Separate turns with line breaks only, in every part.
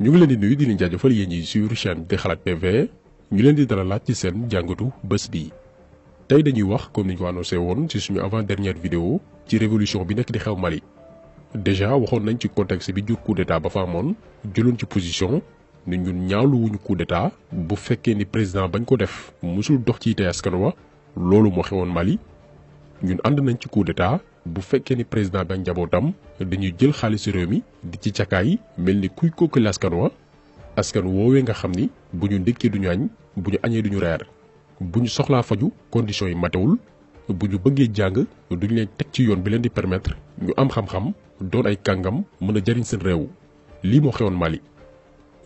ñu ngi leen di nuyu di leen jaajëfal yéen ñi sur chaîne di xalaat TV ñu leen di dalalaat ci seen jàngatu bés bi. tey dañuy wax comme ni ñu ko annoncé woon ci suñu avant dernière vidéo ci révolution bi nekk di xew Mali. déjà waxoon nañ ci contexte bi jur coup d'état ba fa amoon jëloon ci position ni ñun ñaawlu wuñu coup d'état bu fekkee ni président bañ ko def musul dox ci tey askan wa loolu moo xewoon Mali. ñun ànd nañ ci coup d'état bu fekkee ni président bi ak njabootam dañuy jël xaalisu réew mi di ci cakaay mel ni kuy kookali askan woowee nga xam ni bu ñu ndékkee duñu añ bu ñu añee duñu reer bu ñu soxlaa faju conditions yi matewul bu ñu bëggee jàng duñu leen teg ci yoon bi leen di permettre ñu am xam-xam doon ay kàngam mën a jariñ seen réew lii moo xewoon Mali.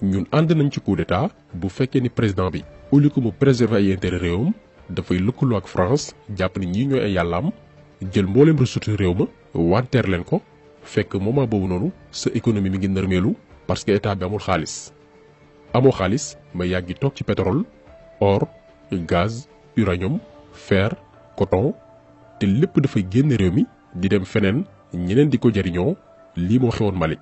ñun ànd nañ ci coup d'état bu fekkee ni président bi au lieu que mu préserver ay intérêt réewam dafay lëkkaloo ak France jàpp ni ñii ñooy ay yàllaam jël mbooleem ressources réew ma wanteer leen ko fekk moment boobu noonu sa économie mi ngi nërmeelu parce que état bi amul xaalis. amoo xaalis ma yàggi toog ci pétrole or gaz uranium fer coton te lépp dafay génn réew mi di dem feneen ñeneen di ko jariñoo lii moo xewoon Mali.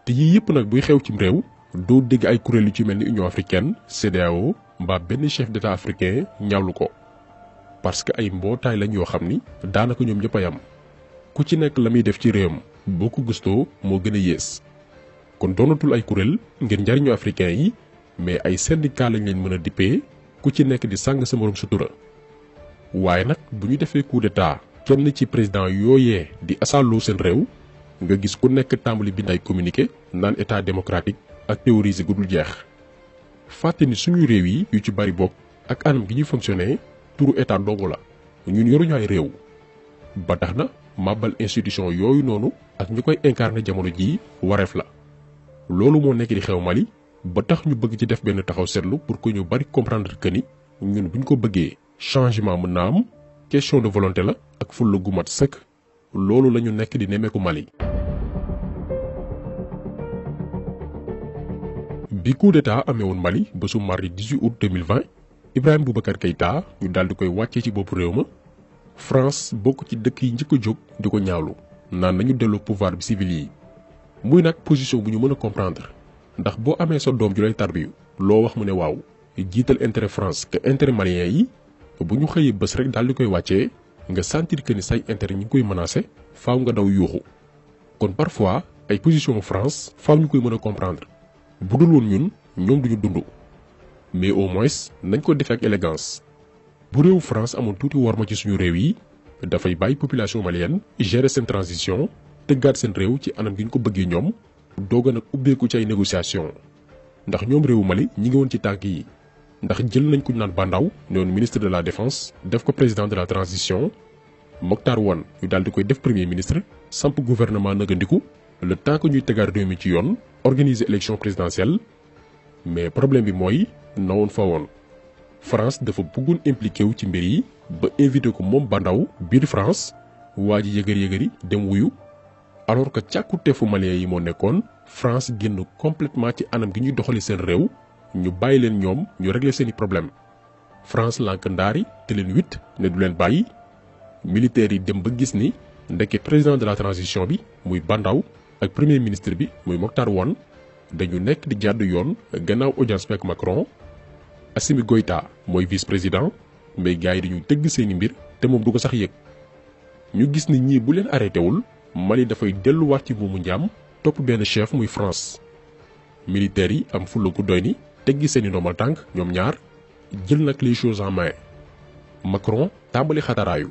te yii yëpp nag buy xew cim réew doo dégg ay kuréel yu ci mel ni Union africaine CEDEAO mbaa benn chef d'état africain ñaawlu ko parce que ay mbootaay lañ yoo xam ni daanaka ñoom ñëpp a yam ku ci nekk la muy def ci réewam boo ko gëstoo moo gën a yées. kon doonatul ay kuréel ngir njariñu africain yi mais ay syndicat lañ leen mën a dippee ku ci nekk di sàng sa morom sutura. waaye nag bu ñu defee coup d'état kenn ci président yooyee di asaaloo seen réew nga gis ku nekk tàmbali bind ay communiqué naan état démocratique ak théorisé gu dul jeex. fàtte ni suñu réew yi yu ci bari bokk ak anam gi ñuy fonctionner turu état ndongo la ñun yoruñu ay réew. ba tax na màbbal institution yooyu noonu ak ñu koy incarner jamono jii wareef la. loolu moo nekk di xew Mali ba tax ñu bëgg ci def benn taxaw seetlu pour que ñu bari comprendre que ni ñun buñ ko bëggee changement mën naa am question de volonté la ak fulla gu mat sëkk loolu la ñu nekk di nemmeeku Mali. bi coup d'état amee woon Mali bésu mardi 18 août 2020 Ibrahima Boubacar Keïta ñu daal di koy wàccee ci bopp réew ma France bokk ci dëkk yi njëkk a jóg di ko ñaawlu naan nañu delloo pouvoir bi civil yi. muy nag position bu ñu mën a comprendre ndax boo amee sa doom ju lay tarbiyu loo wax mu ne waaw jiital intérêt France que intérêt malien yi bu ñu xëyee bés rek daal di koy wàccee nga sentir que ni say intérêt ñi ngi koy menacé faaw nga daw yuuxu. kon parfois ay position France faaw ñu koy mën a comprendre bu dul woon ñun ñoom duñu dund mais au moins nañ ko defee ak élégance. bu réew France amoon tuuti worma ci suñu réew yi dafay bàyyi population malienne gérer seen transition. tëggaat seen réew ci anam gi ñu ko bëggee ñoom doog a nag ubbeeku ci ay négociation ndax ñoom réewu Mali ñi ngi woon ci tànk yi ndax jël nañ ku ñu naan Bandaw ne woon ministre de la défense def ko président de la transition Mokhtar Wane ñu daal di koy def premier ministre samp gouvernement nëgandiku le temps que ñuy tegaat réew mi ci yoon organiser élection présidentielle. mais problème bi mooy nawoon fa woon France dafa bëggoon impliqué wu ci mbir yi ba invité ko moom Bandaw biir France waa ji yëgër-yëgëri dem wuyu. alors que càkkuteefu malien yi moo nekkoon France génn complètement ci anam gi ñuy doxali seen réew ñu bàyyi leen ñoom ñu régler seeni problème France lànk ndaari te leen witt ne du leen bàyyi militaires yi dem ba gis ni ndeke président de la transition bi muy Bandaw ak premier ministre bi muy Mokhtar Wane dañu nekk di jàdd yoon gannaaw audience ak Macron. Assimi Goïta mooy vice président mais gars yi dañuy tëgg seeni mbir te moom du ko sax yëg ñu gis ni ñii bu leen arrêté wul. Mali dafay delluwaat ci buumu njaam topp benn chef muy France militaires yi am fulla gu doy ni teggi seeni ndombal tànk ñoom ñaar jël nag les choses en main. Macron tàmbali xataraayu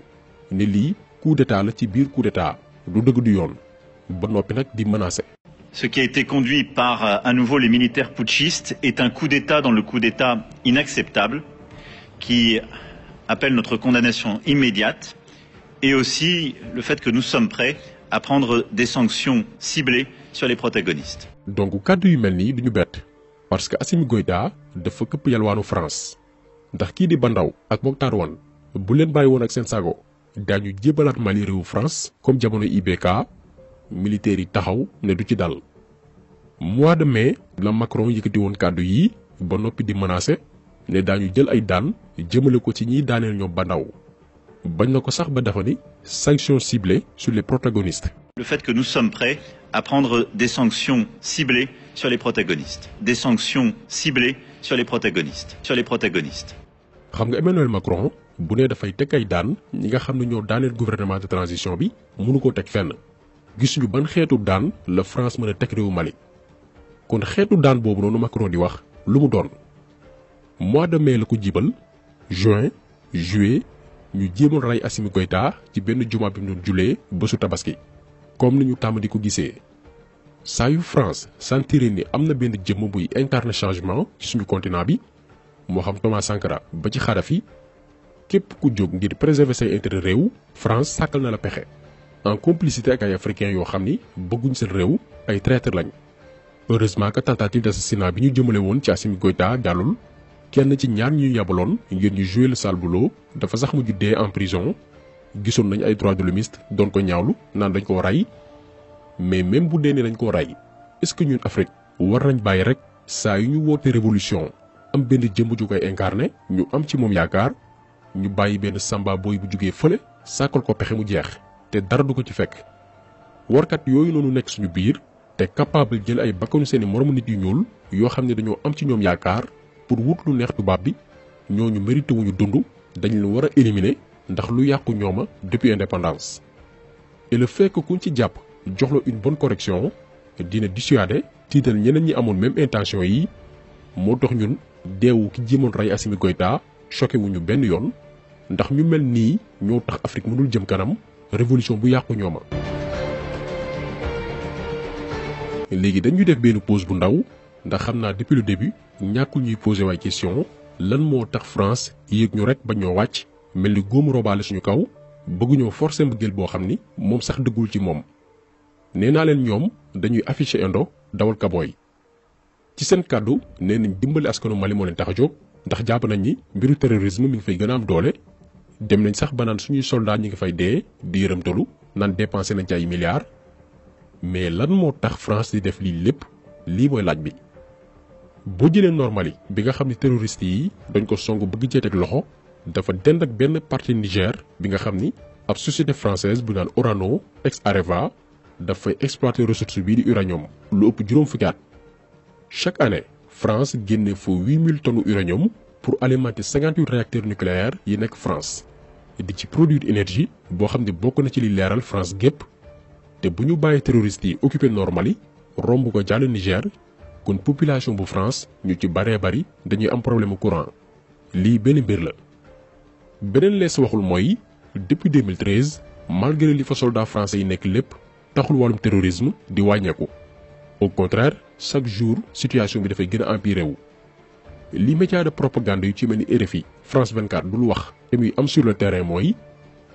ne lii coup d'état la ci biir coup d'état du dëgg du yoon ba noppi nag di menacer.
Ce qui a été conduit par à nouveau les militaires putschistes est un coup d'état dans le coup d'état inacceptable qui appelle notre condamnation immédiate et aussi le fait que nous sommes prêts à prendre des sanctions ciblées sur les protagonistes.
donc kàddu yu mel nii duñu bett parce que Assimi Goïta dafa këpp yalwaanu France ndax kii di Bandaw ak Mokhtar Wane bu leen bàyyi woon ak seen sago daañu jébalaat Mali réewu France comme jamono IBK militaires yi taxaw ne du ci dal. mois de mai la Macron yëkkati woon kàddu yi ba noppi di menacer ne daañu jël ay daan jëmale ko ci ñiy daaneel ñoom Bandaw. bañ na ko sax ba dafa ni sanctions ciblées sur les protagonistes.
Le fait que nous sommes prêts à prendre des sanctions ciblées sur les protagonistes. Des sanctions ciblées sur les protagonistes.
xam nga Emmanuel Macron bu ne dafay teg ay daan ñi nga xam ne ñoo daaneel gouvernement de transition bi mënu ko teg fenn gisuñu ban xeetu daan la France mën a teg réewu Mali kon xeetu daan boobu noonu Macron di wax lu mu doon mois de mai la ko jibal juin juillet ñu jéemoon rey Assimi Goïta ci benn juma bi mu doon julee bésu tabaski comme ni ñu tàmm di ko gisee saa yu France sentiré ni am na benn jëmm buy incarner changement ci suñu continent bi moo xam Thomas Sankara ba ci Kadhafi képp ku jóg ngir préserver say intérêt réew France sàkkal na la pexe en complicité ak ay africains yoo xam ni bëgguñ seen réew ay traître lañ. heureusement que tentative d'assassinat bi ñu jëmale woon ci Assimi Goïta jàllul kenn ci ñaar ñu yabaloon ngir ñu jouer le sale boulot dafa sax mujj dee en prison gisoon nañ ay droits de l'hommiste doon ko ñaawlu naan dañ koo rey mais même bu dee ne dañ koo rey est-ce que ñun Afrique war nañ bàyyi rek saa yu ñu woote révolution am benn jëmm ju koy incarné ñu am ci moom yaakaar ñu bàyyi benn samba boy bu jugee fële sàkkal ko pexe mu jeex te dara du ko ci fekk warkat yooyu noonu nekk suñu biir te capable jël ay bakkanu seeni moromu nit yu ñuul yoo xam ne dañoo am ci ñoom yaakaar pour wut lu neex tubaab bi ñooñu mérité wuñu dund dañ leen war a éliminer ndax lu yàqu ñooma depuis indépendance et le fait que kuñ ci jàpp jox la une bonne correction dina dissuader tiital ñeneen ñi amoon même intention yi moo tax ñun deewu ki jéemoon rey Assimi Goïta choqué wuñu benn yoon ndax ñu mel nii ñoo tax Afrique mënul jëm kanam révolution bu yàqu ñooma. léegi dañuy def benn pause bu ndaw ndax xam naa depuis le début ñàkkul ñuy posé waay question lan moo tax France yéeg ñu rek ba ñoo wàcc mel ni góomu robaale suñu kaw bëgguñoo forcer mbëggeel boo xam ni moom sax dëggul ci moom. nee naa leen ñoom dañuy afficher indo dawal kabooy ci seen kàddu nee nañ dimbali askanu Mali moo leen tax a jóg ndax jàpp nañ ni mbiru terrorisme mi ngi fay gën a am doole dem nañ sax ba naan suñuy soldats ñi ngi fay dee di yërëmtalu naan dépensé nañ ci ay milliards mais lan moo tax France di def lii lépp lii mooy laaj bi. boo jëlee Nord-Mali bi nga xam ne terroristes yi dañ ko song bëgg cee teg loxo dafa dend ak benn partie Niger bi nga xam ni ab société française bu naan Orano ex Areva dafay exploiter ressource bii di uranium lu ëpp juróom fukki at chaque année France génne fa 8000 tonnes uranium pour alimenter 58 réacteurs nucléaires yi nekk France di ci produire énergie boo xam ne bokk na ci li leeral France gépp te bu ñu bàyyi terroristes yi occupé Nord-Mali romb ko jàll Niger kon population bu France ñu ci baree bari dañuy am problème courant lii benn mbir la. beneen lees waxul mooy depuis 2013 malgré li fa soldats français yi nekk lépp taxul wàllum terrorisme di wàññeeku au contraire chaque jour situation bi dafay gën a empiré wu. li média de propagande yu ci mel ni RFI France 24 dul wax te muy am sur le terrain mooy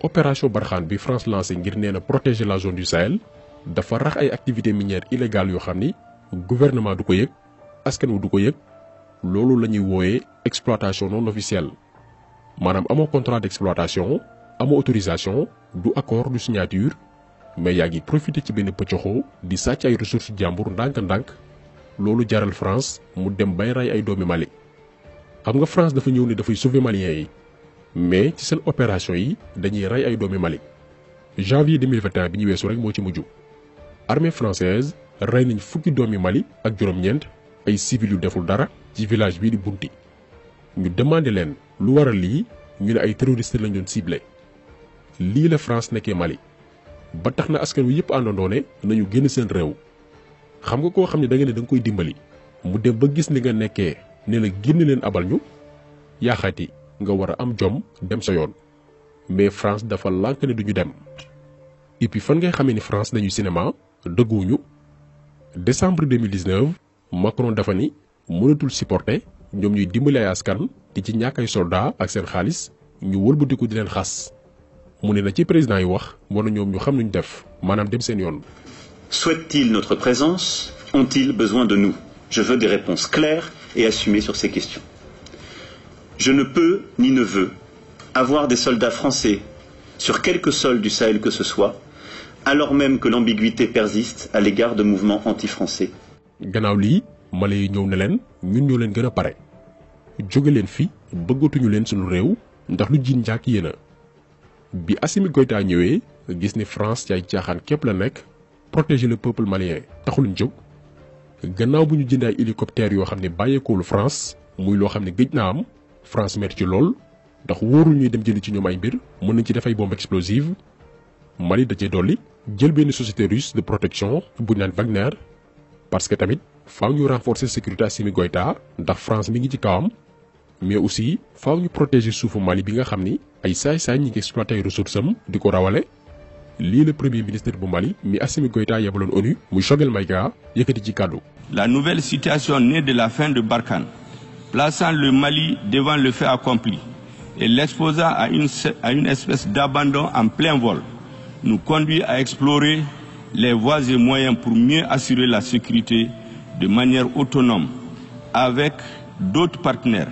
opération Barkhane bi France lancé ngir nee na protéger la zone du Sahel dafa rax ay activités minières illégales yoo xam ni gouvernement du ko yëg askan wu du ko yëg loolu la ñuy wooyee exploitation non officielle maanaam amoo contrat d'exploitation amoo autorisation du accord du signature mais yaa ngi profité ci benn pëccoxoo di sàcc ay ressources jàmbur ndànk-ndànk loolu jaral France mu dem bay rey ay doomi Mali. xam nga France dafa ñëw ne dafay sauver maliens yi mais ci seen opération yi dañuy rey ay doomi Mali janvier 2021 bi ñu weesu rek moo ci mujj armée française rey nañ fukki doomi Mali ak juróom-ñeent ay civils yu deful dara ci village bii di Bunti ñu demandé leen lu waral lii ñu ne ay terroristes lañ doon ciblé lii la France nekkee Mali ba tax na askan wi yëpp àndandoo ne nañu génn seen réew xam nga koo xam ne da nga ne da nga koy dimbali mu dem ba gis li nga nekkee ne la génn leen abal ñu yaaxaati nga war a am jom dem sa yoon mais France dafa lànk ne duñu dem et puis fan ngay xamee ni France dañuy cinéma dëgguwuñu décembre 2019 Macron dafa ni mënatul supporter ñoom ñuy dimbali ay askan di ci ñàkk ay soldats ak seen xaalis ñu wëlbatiku di leen xas mu ne na ci président yi wax wala ñoom ñu xam nuñ def maanaam dem seen yoon.
Souhaitent-ils notre présence? Ont-ils besoin de nous? Je veux des réponses claires et assumées sur ces questions. Je ne peux ni ne veux avoir des soldats français sur quelque sol du Sahel que ce soit, alors même que l'ambiguïté persiste à l'égard de mouvements anti-français.
gannaaw lii Mali yi ñëw ne leen ñun ñoo leen gën a pare jóge leen fi bëggatuñu leen suñu réew ndax lu jiin njàkk yéena bi Assimi Goïta ñëwee gis ni France ci ay caaxaan képp la nekk protéger le peuple malien taxul ñu jóg gannaaw bu ñu jëndee ay hélicoptères yoo xam ne bàyyeekoolu France muy loo xam ne gëj naa am France mer ci lool ndax wóorul ñuy dem jëli ci ñoom ay mbir mën nañ ci def ay bombe explosive. Mali da cee dolli jël benn société russe de protection bu ñu naan Wagner parce que tamit faaw ñu renforcer sécurité Assimi Goïta ndax France mi ngi ci kawam mais aussi faaw ñu protéger suufu Mali bi nga xam ni ay saay-saay ñi ngi exploité ay ressources am di ko rawale. lii le premier ministre bu Mali mi Assimi Goïta yebaloon ONU muy Choguel Maïga yëkkati ci kàddu.
La nouvelle situation née de la fin de Barkhane, plaçant le Mali devant le fait accompli et l'exposant à une espèce d'abandon en plein vol, nous conduit à explorer les voies et moyens pour mieux assurer la sécurité de manière autonome avec d'autres partenaires.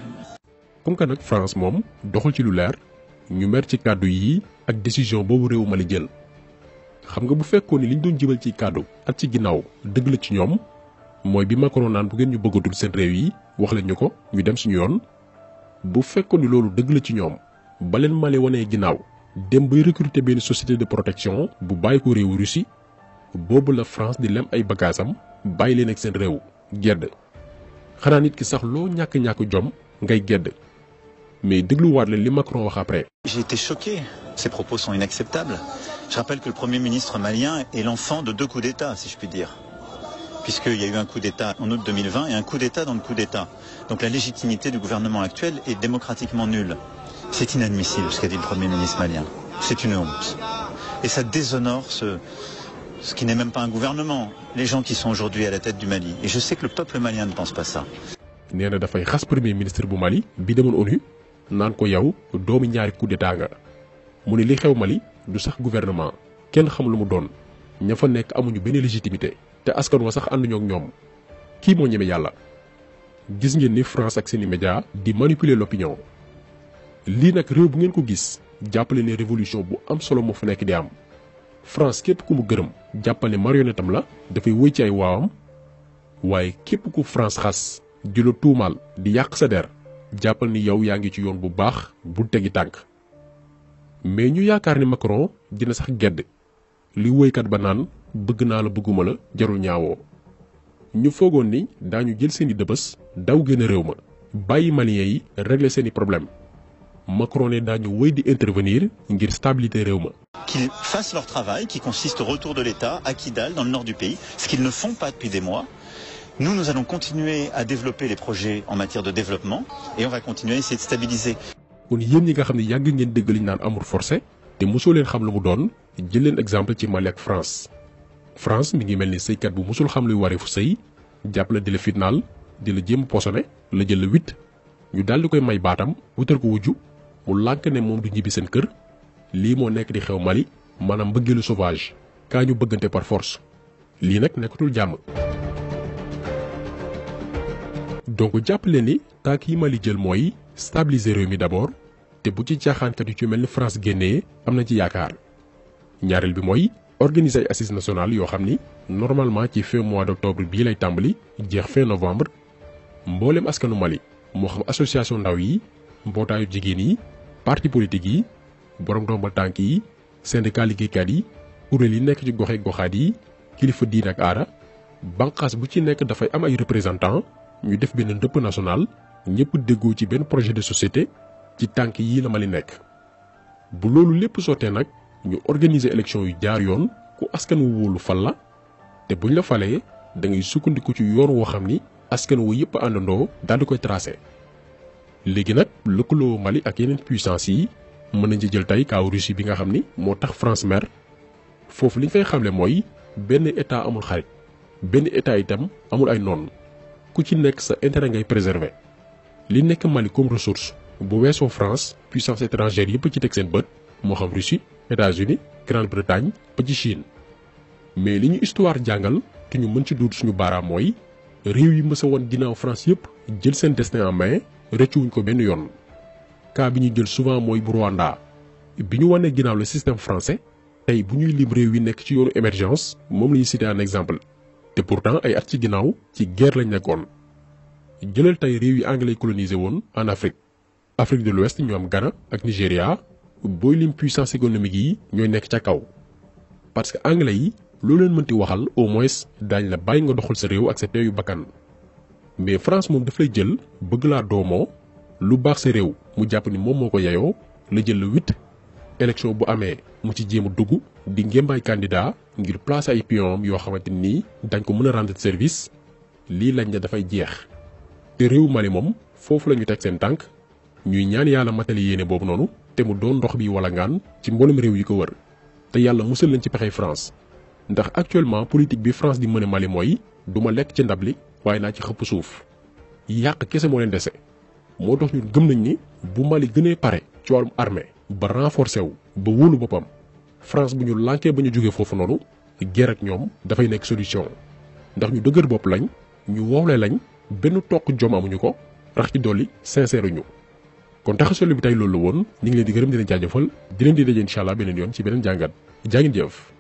Comme que nag France moom doxul ci lu leer ñu mer ci kàddu yi ak décision boobu réew Mali jël xam nga bu fekkoon ni liñ doon jëbal ci kàddu ak ci ginnaaw dëgg la ci ñoom mooy bi Macron naan bu ngeen ñu bëggatul seen réew yi wax leen ñu ko ñu dem suñu yoon bu fekkoon ni loolu dëgg la ci ñoom ba leen Mali wanee ginnaaw dem bay recruter benn société de protection bu bàyyi ko réewu Russie boobu la France di lem ay bagaasam bàyyi leen ak seen réew gedd xanaa nit ki sax loo ñàkk-ñàkk jom ngay gedd mais dégluwaat leen li Macron wax après.
J'ai été choqué. Ces propos sont inacceptables. Je rappelle que le Premier ministre malien est l'enfant de 2 coups d'État, si je puis dire. Puisqu'il y a eu un coup d'État en août 2020 et un coup d'État dans le coup d'État. Donc la légitimité du gouvernement actuel est démocratiquement nulle. C'est inadmissible ce qu'a dit le Premier ministre malien. C'est une honte. Et ça déshonore ce qui n'est même pas un gouvernement. Les gens qui sont aujourd'hui à la tête du Mali. Et je sais que le peuple malien ne pense pas ça.
nee na dafay xas premier ministre bu Mali bi demoon ONU naan ko yow doomi ñaari coup d'état nga mu ne li xew Mali du sax gouvernement kenn xam lu mu doon ña fa nekk amuñu benn légitimité te askan wa sax ànduñoo ak ñoom kii moo ñeme yàlla. gis ngeen ni France ak seeni média di manipuler l'opinion lii nag réew bu ngeen ko gis jàppale ne révolution bu am solo moo fa nekk di am France képp ku mu gërëm jàppale marionnette am la dafay wëy ci ay waawam waaye képp ku France xas di la tuumaal di yàq sa der jàppal ni yow yaa ngi ci yoon bu baax bu tegi tànk mais ñu yaakaar ni Macron dina sax gedd li woykat ba naan bëgg naa la bëgguma la jarul ñaawoo ñu foogoon ni daañu jël seeni dëbës daw génn réew ma bàyyi maliens yi régler seeni problème Macron ne daañu wéy di intervenir ngir stabilité réew ma.
Qu'ils fassent leur travail qui consiste au retour de l'État à Kidal dans le nord du pays, ce qu'ils ne font pas depuis des mois. Nous allons continuer à développer les projets en matière de développement et on va continuer à essayer de stabiliser.
kon yéen ñi nga xam ne yàgg ngeen dégg li ñu naan amour forcé te mosoo leen xam lu mu doon jël leen exemple ci Mali ak France. France mi ngi mel ni sëykat bu mosul xam luy wareefu sëy jàpp la di la fitnaal di la jéem posone la jël la 8 ñu daal di koy may baatam wutal ko wujju mu lànk ne moom du ñibbi seen kër lii moo nekk di xew Mali maanaam mbëggeelu sauvage kaa ñu bëggante par force lii nag nekkatul jàmm. donc jàpp leen ni tànk yi Mali jël mooy stabiliser réew mi d'abord te bu ci caaxaankat yu ci mel ni France génnee am na ci yaakaar ñaareel bi mooy organiser ay assises nationales yoo xam ni normalement ci fin mois d'octobre bii lay tàmbali jeex fin novembre mboolem askanu Mali moo xam association ndaw yi mbootaayu jigéen yi parti politique yi borom ndombal tànk yi syndicat liggéeykat yi kuréel yi nekk ci goxe goxaat yi kilifa diin ak aada banqaas bu ci nekk dafay am ay représentants ñu def benn ndëpp national ñëpp déggoo ci benn projet de société ci tànk yii la Mali nekk. bu loolu lépp sottee nag ñu organiser élection yu jaar yoon ku askan wu wóolu fal la te buñ la falee da ngay sukkandiku ci yoon woo xam ni askan wu yëpp àndandoo daal di koy tracé. léegi nag lëkkaloo Mali ak yeneen puissance yi mën nañ ci jël tey kaaw Russie bi nga xam ni moo tax France mer foofu li ñu fay xamle mooy benn état amul xarit benn état itam amul ay noon ku ci nekk sa intérêt ngay préserver li nekk Mali comme ressource bu weesoo France puissance étrangère yëpp ci teg seen bët moo xam Russie États-Unis Grande-Bretagne ba ci Chine mais li ñu histoire jàngal te ñu mën ci duut suñu baaraam mooy réew yi mës a woon ginnaaw France yëpp jël seen destin en main rëccuwuñ ko benn yoon. cas bi ñu jël souvent mooy bu Rwanda bi ñu wanee ginnaaw le système français tey bu ñuy lim réew yi nekk ci yoonu émergence moom la ñuy citer un exemple te pourtant ay at ci ginnaaw ci guerre lañ nekkoon. jëlal tey réew yi anglais colonisé woon en Afrique de l'Ouest ñu am Ghana ak Nigéria booy lim puissance économique yi ñooy nekk ca kaw parce que anglais yi loo leen mënti waxal au moins daañ la bàyyi nga doxal sa réew ak sa teeyu bakkan mais France moom daf lay jël bëgg laa doomoo lu baax sa réew mu jàpp ni moom moo ko yeyoo la jël le 8 élection bu amee mu ci jéem a dugg di ngémbaay candidat ngir placer ay pion yoo xamante ni dañ ko mën a rendre service lii lañ ne dafay jeex te réew Mali moom foofu la ñu teg seen tànk ñuy ñaan yàlla matali yéene boobu noonu te mu doon ndox bi wala ngaan ci mboolem réew yi ko wër te yàlla musal leen ci pexey France ndax actuellement politique bi France di mëne Mali mooy du ma lekk ci ndab li waaye naa ci xëpp suuf yàq kese moo leen dese moo tax ñun gëm nañ ni bu Mali gënee pare ci wàllum armée ba renforcé wu ba wóolu boppam France bu ñu lànkee ba ñu jógee foofu noonu guerre ak ñoom dafay nekk solution ndax ñu dëgër bopp lañ ñu woowle lañ benn toq jom amuñu ko rax ci dolli sincère ñu kon taxasolu bi tey loolu la woon ñu ngi leen di gërëm di leen jaajëfal di leen di daje incha allah beneen yoon ci beneen jàngat jaa ngeen jëf